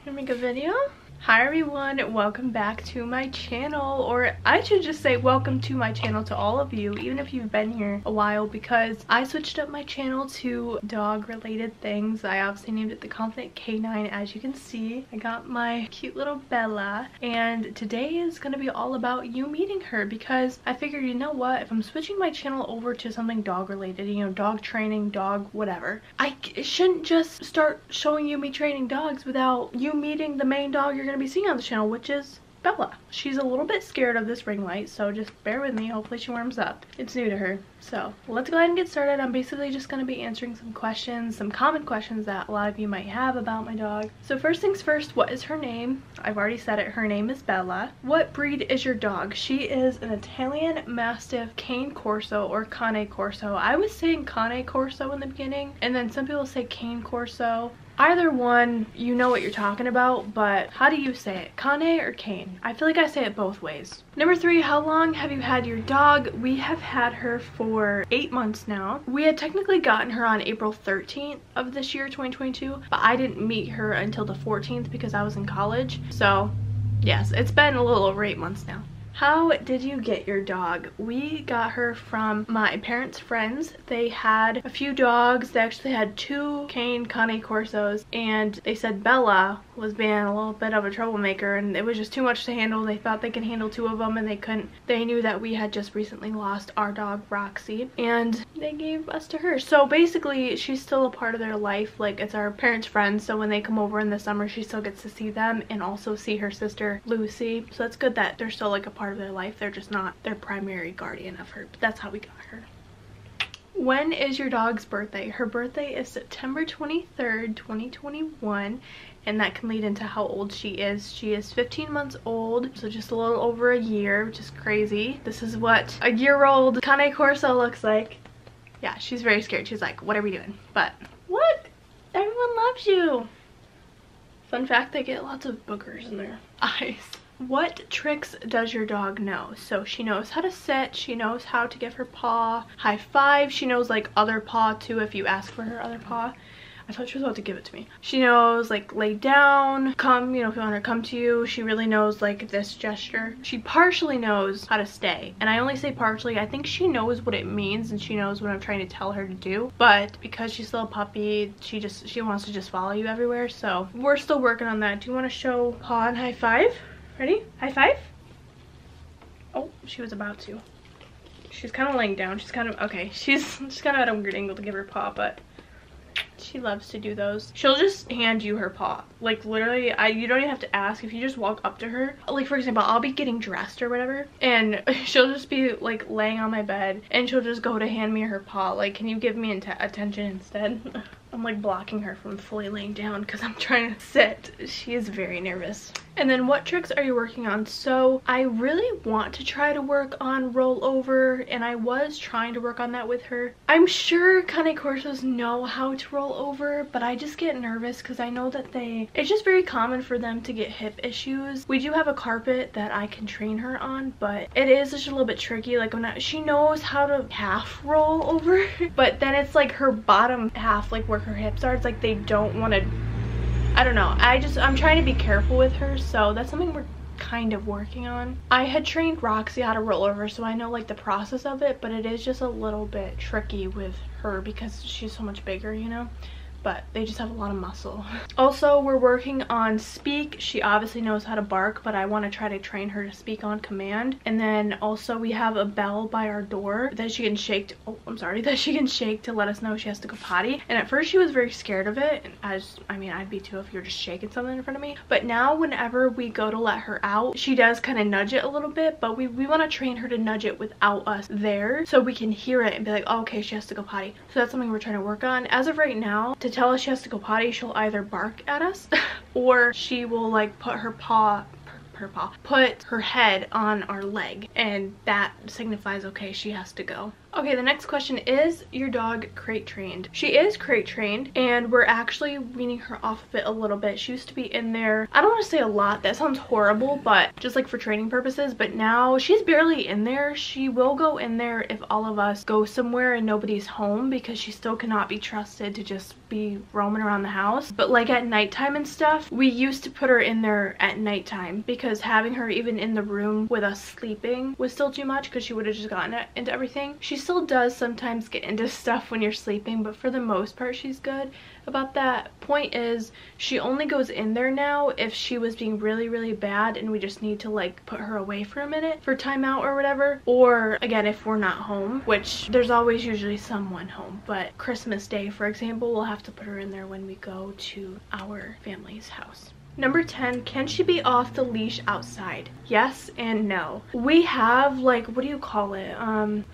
Gonna make a video. Hi everyone, welcome back to my channel, or I should just say welcome to my channel to all of you, even if you've been here a while, because I switched up my channel to dog related things. I obviously named it the Confident Canine. As you can see, I got my cute little Bella, and today is going to be all about you meeting her, because I figured, you know what, if I'm switching my channel over to something dog related, you know, dog training, dog whatever, I shouldn't just start showing you me training dogs without you meeting the main dog you're going to be seeing on the channel, which is Bella. She's a little bit scared of this ring light, so just bear with me. Hopefully she warms up. It's new to her. So let's go ahead and get started. I'm basically just going to be answering some questions, some common questions that a lot of you might have about my dog. So first things first, what is her name? I've already said it. Her name is Bella. What breed is your dog? She is an Italian Mastiff Cane Corso, or Cane Corso. I was saying Cane Corso in the beginning, and then some people say Cane Corso. Either one, you know what you're talking about, but how do you say it? Cane or cane? I feel like I say it both ways. Number 3, how long have you had your dog? We have had her for 8 months now. We had technically gotten her on April 13th of this year, 2022, but I didn't meet her until the 14th because I was in college. So yes, it's been a little over 8 months now. How did you get your dog? We got her from my parents' friends. They had a few dogs. They actually had 2 Cane Corsos, and they said Bella was being a little bit of a troublemaker, and it was just too much to handle. They thought they could handle 2 of them, and they couldn't. They knew that we had just recently lost our dog Roxy, and they gave us to her. So basically, she's still a part of their life. Like, it's our parents' friends, so when they come over in the summer, she still gets to see them and also see her sister Lucy. So that's good that they're still like a part of their life. They're just not their primary guardian of her, but that's how we got her. When is your dog's birthday? Her birthday is September 23rd, 2021, and that can lead into how old she is. She is 15 months old, so just a little over a year, which is crazy. This is what a year-old Cane Corso looks like. Yeah, she's very scared. She's like, what are we doing? But what? Everyone loves you. Fun fact, they get lots of boogers in their eyes. What tricks does your dog know? So she knows how to sit, she knows how to give her paw high five, she knows like other paw too if you ask for her other paw. I thought she was about to give it to me. She knows like lay down, come, you know, if you want her to come to you. She really knows like this gesture. She partially knows how to stay, and I only say partially. I think she knows what it means and she knows what I'm trying to tell her to do, but because she's still a puppy, she wants to just follow you everywhere, so we're still working on that. Do you want to show paw and high five? Ready? High five? Oh, she was about to. She's kind of laying down. She's kind of, okay, she's kind of at a weird angle to give her paw, but she loves to do those. She'll just hand you her paw. Like literally, you don't even have to ask. If you just walk up to her, like for example, I'll be getting dressed or whatever, and she'll just be like laying on my bed, and she'll just go to hand me her paw. Like, can you give me attention instead? I'm like blocking her from fully laying down because I'm trying to sit. She is very nervous. And then what tricks are you working on? So I really want to try to work on rollover, and I was trying to work on that with her. I'm sure Cane Corsos know how to roll over, but I just get nervous because I know that it's just very common for them to get hip issues. We do have a carpet that I can train her on, but it is just a little bit tricky. Like she knows how to half roll over, but then it's like her bottom half, like where her hips are, it's like they don't want to, I don't know. I'm trying to be careful with her, so that's something we're kind of working on. I had trained Roxy how to roll over, so I know like the process of it, but it is just a little bit tricky with her because she's so much bigger, you know, but they just have a lot of muscle. Also, we're working on speak. She obviously knows how to bark, but I want to try to train her to speak on command. And then also we have a bell by our door that she can shake that she can shake to let us know she has to go potty. And at first she was very scared of it, and I mean I'd be too if you're just shaking something in front of me, but now whenever we go to let her out, she does kind of nudge it a little bit, but we want to train her to nudge it without us there so we can hear it and be like, oh, okay, she has to go potty. So that's something we're trying to work on. As of right now, to tell us she has to go potty, she'll either bark at us or she will like put her head on our leg, and that signifies okay, she has to go. Okay, the next question, is your dog crate trained? She is crate trained, and we're actually weaning her off of it a little bit. She used to be in there, I don't want to say a lot, that sounds horrible, but just like for training purposes, but now she's barely in there. She will go in there if all of us go somewhere and nobody's home, because she still cannot be trusted to just be roaming around the house. But like at nighttime and stuff, we used to put her in there at nighttime, because having her even in the room with us sleeping was still too much, because she would have just gotten into everything. She still does sometimes get into stuff when you're sleeping, but for the most part she's good about that. Point is, she only goes in there now if she was being really bad and we just need to like put her away for a minute for timeout or whatever, or again if we're not home, which there's always usually someone home, but Christmas Day for example, we'll have to put her in there when we go to our family's house. Number 10, can she be off the leash outside? Yes and no. We have like, what do you call it? It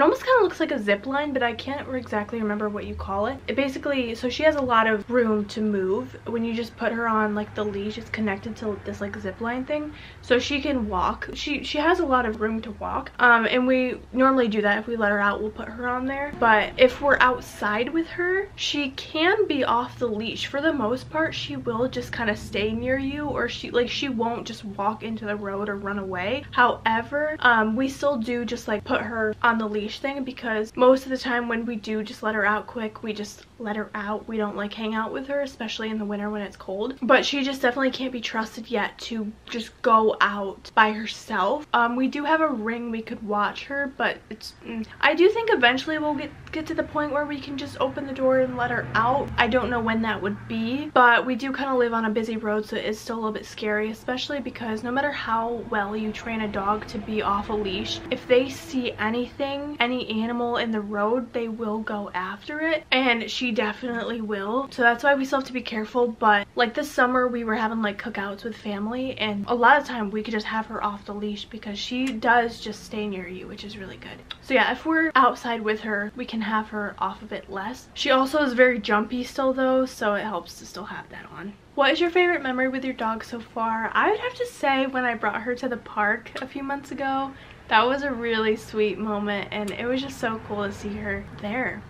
almost kind of looks like a zip line, but I can't exactly remember what you call it. It basically, so she has a lot of room to move. When you just put her on like the leash, it's connected to this like zip line thing, so she can walk. She has a lot of room to walk. And we normally do that if we let her out, we'll put her on there. But if we're outside with her, she can be off the leash. For the most part, she will just kind of stay near you, or she won't just walk into the road or run away. However, we still do just like put her on the leash thing, because most of the time when we do just let her out quick, we just let her out. We don't like hang out with her, especially in the winter when it's cold. But she just definitely can't be trusted yet to just go out by herself. We do have a ring we could watch her, but it's I do think eventually we'll get to the point where we can just open the door and let her out. I don't know when that would be, but we do kind of live on a busy road, so it is still a little bit scary, especially because no matter how well you train a dog to be off a leash, if they see anything, any animal in the road, they will go after it, and she definitely will. So that's why we still have to be careful. But like this summer we were having like cookouts with family, and a lot of time we could just have her off the leash because she does just stay near you, which is really good. So yeah, if we're outside with her, we can have her off of it less. She also is very jumpy still though, so it helps to still have that on. What is your favorite memory with your dog so far? I would have to say when I brought her to the park a few months ago. That was a really sweet moment, and it was just so cool to see her there.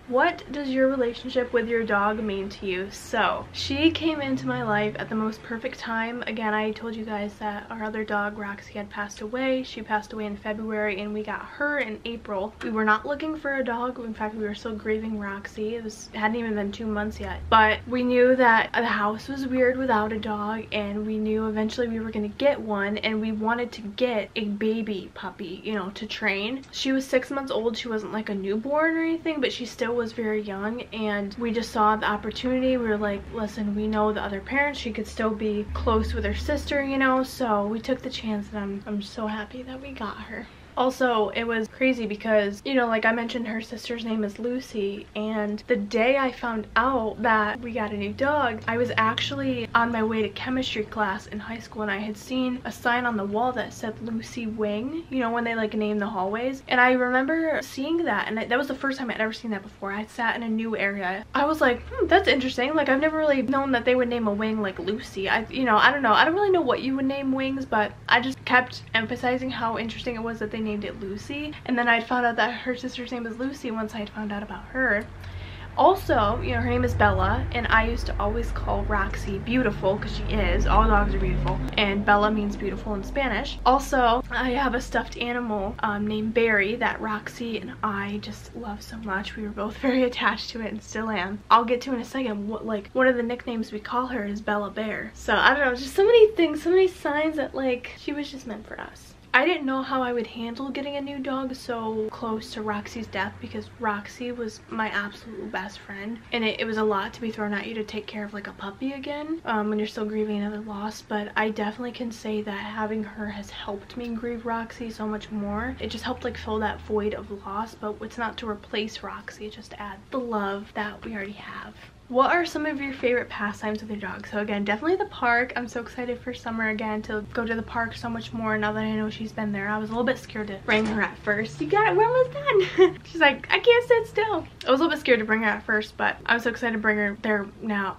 What does your relationship with your dog mean to you? So she came into my life at the most perfect time. Again, I told you guys that our other dog Roxy had passed away. She passed away in February and we got her in April. We were not looking for a dog. In fact, we were still grieving Roxy. It hadn't even been 2 months yet, but we knew that the house was weird without a dog, and we knew eventually we were gonna get one, and we wanted to get a baby puppy, you know, to train. She was 6 months old. She wasn't like a newborn or anything, but she still was very young, and we just saw the opportunity. We were like, listen, we know the other parents, she could still be close with her sister, you know, so we took the chance, and I'm so happy that we got her. Also, it was crazy because, you know, like I mentioned, her sister's name is Lucy, and the day I found out that we got a new dog, I was actually on my way to chemistry class in high school, and I had seen a sign on the wall that said Lucy Wing, you know, when they like name the hallways. And I remember seeing that, and that was the first time I'd ever seen that before. I sat in a new area. I was like, that's interesting. Like, I've never really known that they would name a wing like Lucy. I don't know. I don't really know what you would name wings, but I just kept emphasizing how interesting it was that they named it Lucy. And then I'd found out that her sister's name was Lucy once I had found out about her. Also, you know, her name is Bella, and I used to always call Roxy beautiful, because she is. All dogs are beautiful, and Bella means beautiful in Spanish. Also, I have a stuffed animal named Barry that Roxy and I just love so much. We were both very attached to it and still am. I'll get to in a second what, like, one of the nicknames we call her is Bella Bear. So I don't know, just so many things, so many signs that like she was just meant for us. I didn't know how I would handle getting a new dog so close to Roxy's death, because Roxy was my absolute best friend, and it was a lot to be thrown at you to take care of like a puppy again when you're still grieving another loss. But I definitely can say that having her has helped me grieve Roxy so much more. It just helped like fill that void of loss, but it's not to replace Roxy, it's just to add the love that we already have. What are some of your favorite pastimes with your dog? So again, definitely the park. I'm so excited for summer again to go to the park so much more now that I know she's been there. I was a little bit scared to bring her at first. You got it, we're almost done. She's like, I can't sit still. I was a little bit scared to bring her at first, but I'm so excited to bring her there now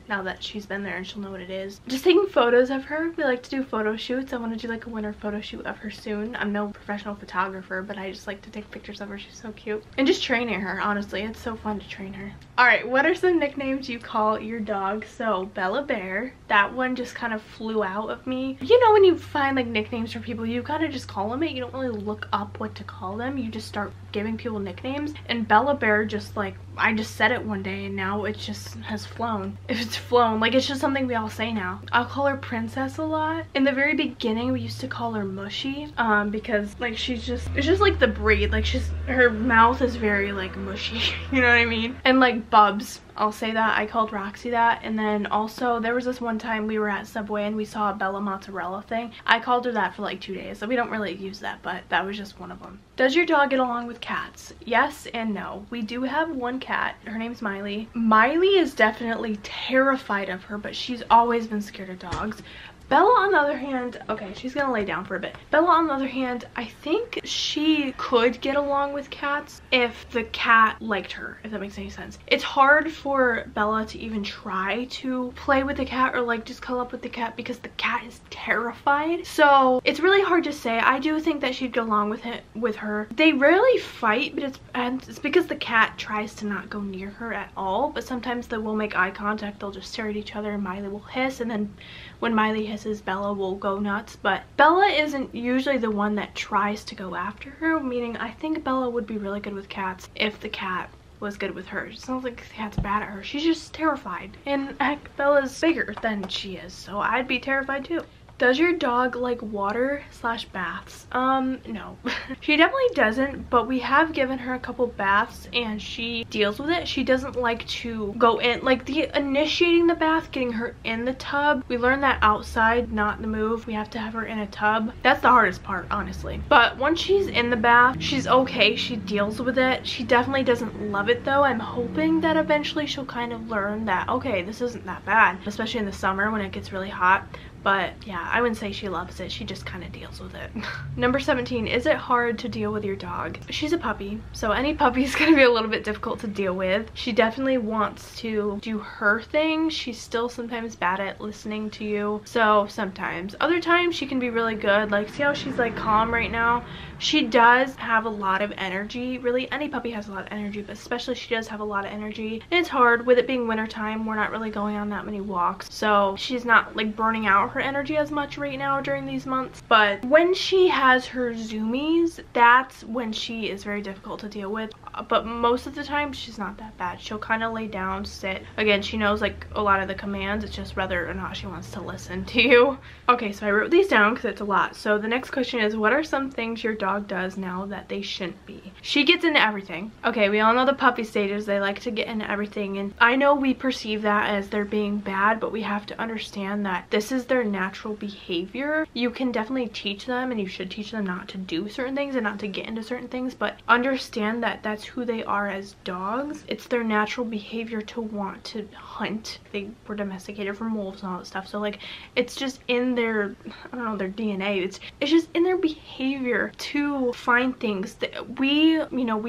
that she's been there and she'll know what it is. Just taking photos of her. We like to do photo shoots. I want to do like a winter photo shoot of her soon. I'm no professional photographer, but I just like to take pictures of her. She's so cute. And just training her, honestly. It's so fun to train her. All right, what are some nicknames you call your dog? So Bella Bear, that one just kind of flew out of me. You know, when you find like nicknames for people, you kind of just call them it. You don't really look up what to call them. You just start giving people nicknames. And Bella Bear, just like, I just said it one day and now it just has flown. It's flown, like it's just something we all say now. I'll call her Princess a lot. In the very beginning we used to call her Mushy, because like it's just like the breed, like her mouth is very like mushy. You know what I mean? And like Bubs, I'll say that. I called Roxy that. And then also there was this one time we were at Subway and we saw a Bella Mozzarella thing. I called her that for like 2 days, so we don't really use that, but that was just one of them. Does your dog get along with cats? Yes and no. We do have one cat. Her name's Miley. Miley is definitely terrified of her, but she's always been scared of dogs. Bella, on the other hand, okay, she's gonna lay down for a bit. Bella, on the other hand, I think she could get along with cats if the cat liked her, if that makes any sense. It's hard for Bella to even try to play with the cat or like just cuddle up with the cat because the cat is terrified. So it's really hard to say. I do think that she'd get along with her. They rarely fight, but it's because the cat tries to not go near her at all. But sometimes they will make eye contact. They'll just stare at each other and Miley will hiss, and then when Miley hisses, Bella will go nuts. But Bella isn't usually the one that tries to go after her, meaning I think Bella would be really good with cats if the cat was good with her. It sounds like the cat's bad at her. She's just terrified. And heck, Bella's bigger than she is, so I'd be terrified too. Does your dog like water/baths? No. She definitely doesn't, but we have given her a couple baths and she deals with it. She doesn't like to go in, like the initiating the bath, getting her in the tub. We learned that outside, not the move. We have to have her in a tub. That's the hardest part, honestly. But once she's in the bath, she's okay. She deals with it. She definitely doesn't love it though. I'm hoping that eventually she'll kind of learn that, okay, this isn't that bad, especially in the summer when it gets really hot. But yeah, I wouldn't say she loves it. She just kind of deals with it. Number 17, is it hard to deal with your dog? She's a puppy, so any puppy is going to be a little bit difficult to deal with. She definitely wants to do her thing. She's still sometimes bad at listening to you. So sometimes. Other times she can be really good. Like, see how she's like calm right now? She does have a lot of energy. Really, any puppy has a lot of energy, but especially she does have a lot of energy. And it's hard with it being wintertime. We're not really going on that many walks. So she's not like burning out her energy as much right now during these months. But when she has her zoomies, that's when she is very difficult to deal with. But most of the time she's not that bad. She'll kind of lay down, sit. Again, she knows like a lot of the commands. It's just whether or not she wants to listen to you. Okay, so I wrote these down because it's a lot. So the next question is, what are some things your dog does now that they shouldn't be? She gets into everything. Okay, we all know the puppy stages. They like to get into everything, and I know we perceive that as they're being bad, but we have to understand that this is their natural behavior. You can definitely teach them, and you should teach them not to do certain things and not to get into certain things, but understand that that's who they are as dogs. It's their natural behavior to want to hunt. They were domesticated from wolves and all that stuff, so like it's just in their, I don't know, their DNA. It's just in their behavior to find things that we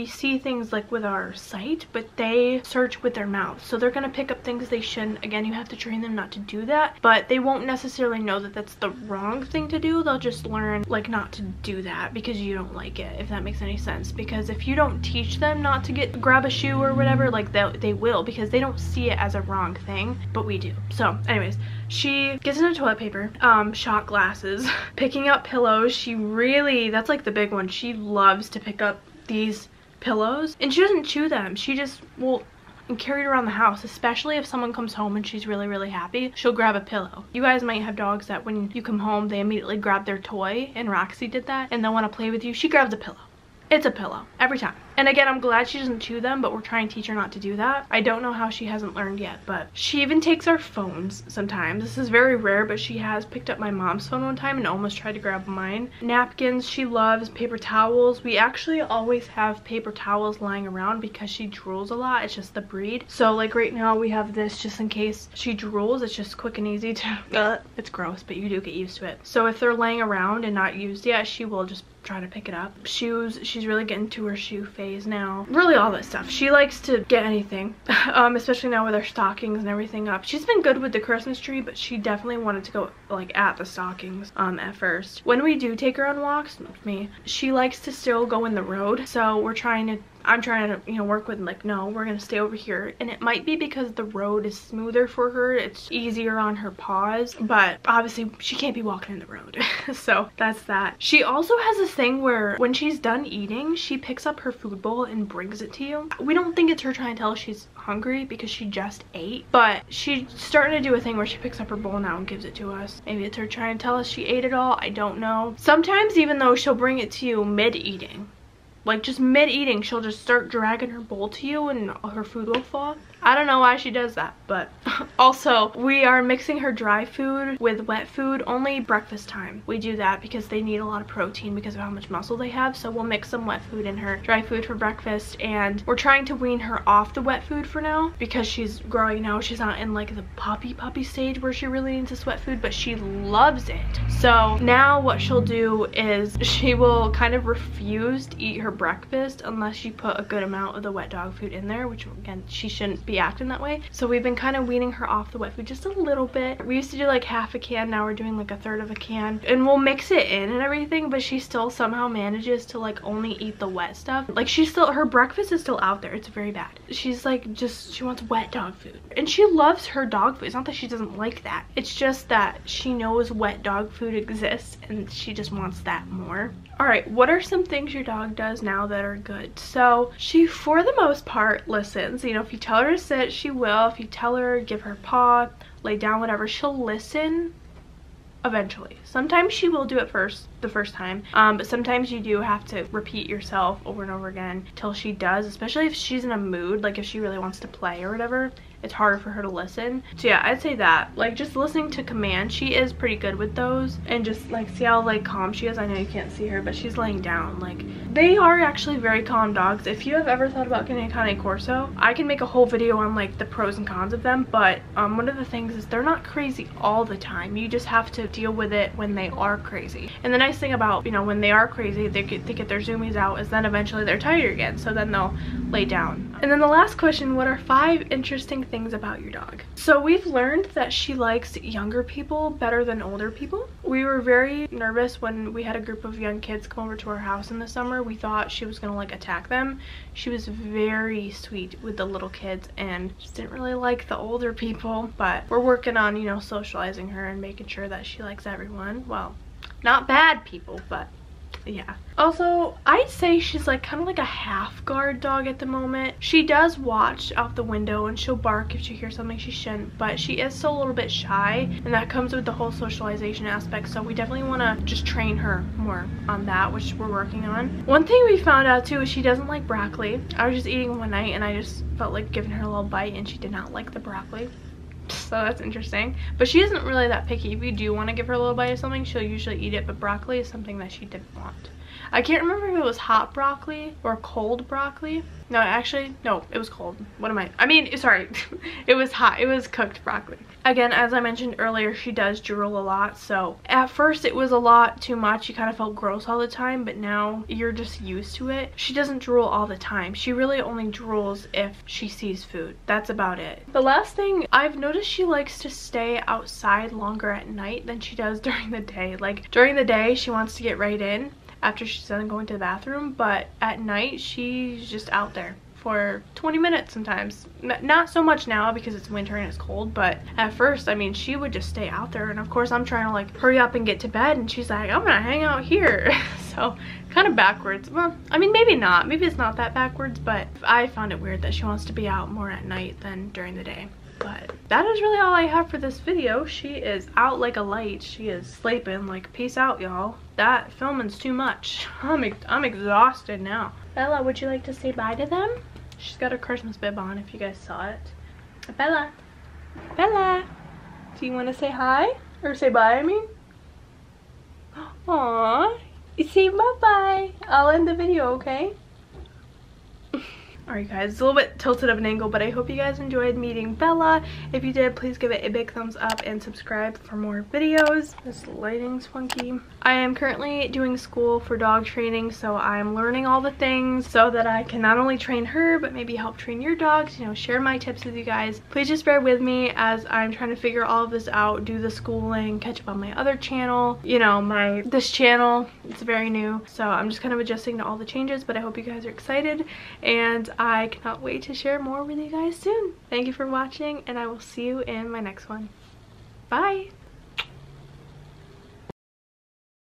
see things like with our sight, but they search with their mouth, so they're gonna pick up things they shouldn't. Again, you have to train them not to do that, but they won't necessarily know that that's the wrong thing to do. They'll just learn like not to do that because you don't like it, if that makes any sense. Because if you don't teach them not to grab a shoe or whatever, like they will, because they don't see it as a wrong thing, but we do. So anyways, she gets into toilet paper, shot glasses, picking up pillows. She really, that's like the big one. She loves to pick up these pillows, and she doesn't chew them. She just will carry it around the house, especially if someone comes home and she's really happy. She'll grab a pillow. You guys might have dogs that when you come home they immediately grab their toy, and Roxy did that, and they'll want to play with you. She grabs a pillow. It's a pillow every time. And again, I'm glad she doesn't chew them, but we're trying to teach her not to do that. I don't know how she hasn't learned yet, but she even takes our phones sometimes. This is very rare, but she has picked up my mom's phone one time and almost tried to grab mine. Napkins, she loves. Paper towels. We actually always have paper towels lying around because she drools a lot. It's just the breed. So like right now we have this just in case she drools. It's just quick and easy to, it's gross, but you do get used to it. So if they're laying around and not used yet, she will just try to pick it up. Shoes, she's really getting to her shoe phase now. Really all this stuff. She likes to get anything, especially now with her stockings and everything up. She's been good with the Christmas tree, but she definitely wanted to go like at the stockings at first. When we do take her on walks, she likes to still go in the road. So I'm trying to, you know, work with like, no, we're gonna stay over here. And it might be because the road is smoother for her. It's easier on her paws, but obviously she can't be walking in the road. So that's that. She also has this thing where when she's done eating, she picks up her food bowl and brings it to you. We don't think it's her trying to tell us she's hungry because she just ate, but she's starting to do a thing where she picks up her bowl now and gives it to us. Maybe it's her trying to tell us she ate it all. I don't know. Sometimes even though she'll bring it to you mid-eating. Like just mid-eating, she'll just start dragging her bowl to you and her food will fall. I don't know why she does that, but also we are mixing her dry food with wet food only breakfast time. We do that because they need a lot of protein because of how much muscle they have. So we'll mix some wet food in her dry food for breakfast, and we're trying to wean her off the wet food for now because she's growing now. She's not in like the puppy stage where she really needs this wet food, but she loves it. So now what she'll do is she will kind of refuse to eat her breakfast unless you put a good amount of the wet dog food in there, which again, she shouldn't be acting that way. So we've been kind of weaning her off the wet food just a little bit. We used to do like half a can, now we're doing like a third of a can, and we'll mix it in and everything, but she still somehow manages to like only eat the wet stuff. Like her breakfast is still out there. It's very bad. She's like she wants wet dog food, and she loves her dog food. It's not that she doesn't like that, it's just that she knows wet dog food exists and she just wants that more. All right, what are some things your dog does now that are good? So she, for the most part, listens. You know, if you tell her to sit, she will. If you tell her, give her paw, lay down, whatever, she'll listen eventually. Sometimes she will do it the first time, but sometimes you do have to repeat yourself over and over again till she does, especially if she's in a mood, like if she really wants to play or whatever. It's harder for her to listen. So yeah, I'd say that, like just listening to commands, she is pretty good with those. And just like see how like calm she is. I know you can't see her, but she's laying down. Like they are actually very calm dogs. If you have ever thought about getting a Cane Corso, I can make a whole video on like the pros and cons of them, but one of the things is they're not crazy all the time. You just have to deal with it when they are crazy. And the nice thing about, you know, when they are crazy, they get their zoomies out, is then eventually they're tired again, so then they'll lay down. And then the last question, what are 5 interesting things about your dog? So we've learned that she likes younger people better than older people. We were very nervous when we had a group of young kids come over to our house in the summer. We thought she was gonna like attack them. She was very sweet with the little kids and just didn't really like the older people, but we're working on, you know, socializing her and making sure that she likes everyone. Well, not bad people, but yeah. Also, I'd say she's like kind of like a half guard dog at the moment. She does watch out the window and she'll bark if she hears something she shouldn't, but she is still a little bit shy, and that comes with the whole socialization aspect. So we definitely want to just train her more on that, which we're working on. One thing we found out too is she doesn't like broccoli. I was just eating one night and I just felt like giving her a little bite and she did not like the broccoli. So that's interesting, but she isn't really that picky. If you do want to give her a little bite of something, she'll usually eat it, but broccoli is something that she didn't want. I can't remember if it was hot broccoli or cold broccoli. No, actually, no, it was cold. Sorry, it was hot. It was cooked broccoli. Again, as I mentioned earlier, she does drool a lot, so at first it was a lot too much. You kind of felt gross all the time, but now you're just used to it. She doesn't drool all the time. She really only drools if she sees food. That's about it. The last thing, I've noticed she likes to stay outside longer at night than she does during the day. Like during the day, she wants to get right in after she's done going to the bathroom, but at night she's just out there for 20 minutes sometimes. Not so much now because it's winter and it's cold, but at first, I mean, she would just stay out there, and of course I'm trying to like hurry up and get to bed, and she's like, I'm gonna hang out here. So kind of backwards. Well, I mean, maybe not, maybe it's not that backwards, but I found it weird that she wants to be out more at night than during the day. But that is really all I have for this video. She is out like a light. She is sleeping. Like, peace out, y'all. That filming's too much. I'm exhausted now. Bella, would you like to say bye to them? She's got her Christmas bib on if you guys saw it. Bella. Bella. Do you want to say hi? Or say bye, I mean? Aww. You say bye-bye. I'll end the video, okay? Alright guys, it's a little bit tilted of an angle, but I hope you guys enjoyed meeting Bella. If you did, please give it a big thumbs up and subscribe for more videos. This lighting's funky. I am currently doing school for dog training, so I'm learning all the things so that I can not only train her, but maybe help train your dogs, you know, share my tips with you guys. Please just bear with me as I'm trying to figure all of this out, do the schooling, catch up on my other channel. You know, this channel, it's very new, so I'm just kind of adjusting to all the changes, but I hope you guys are excited, and I cannot wait to share more with you guys soon. Thank you for watching, and I will see you in my next one. Bye!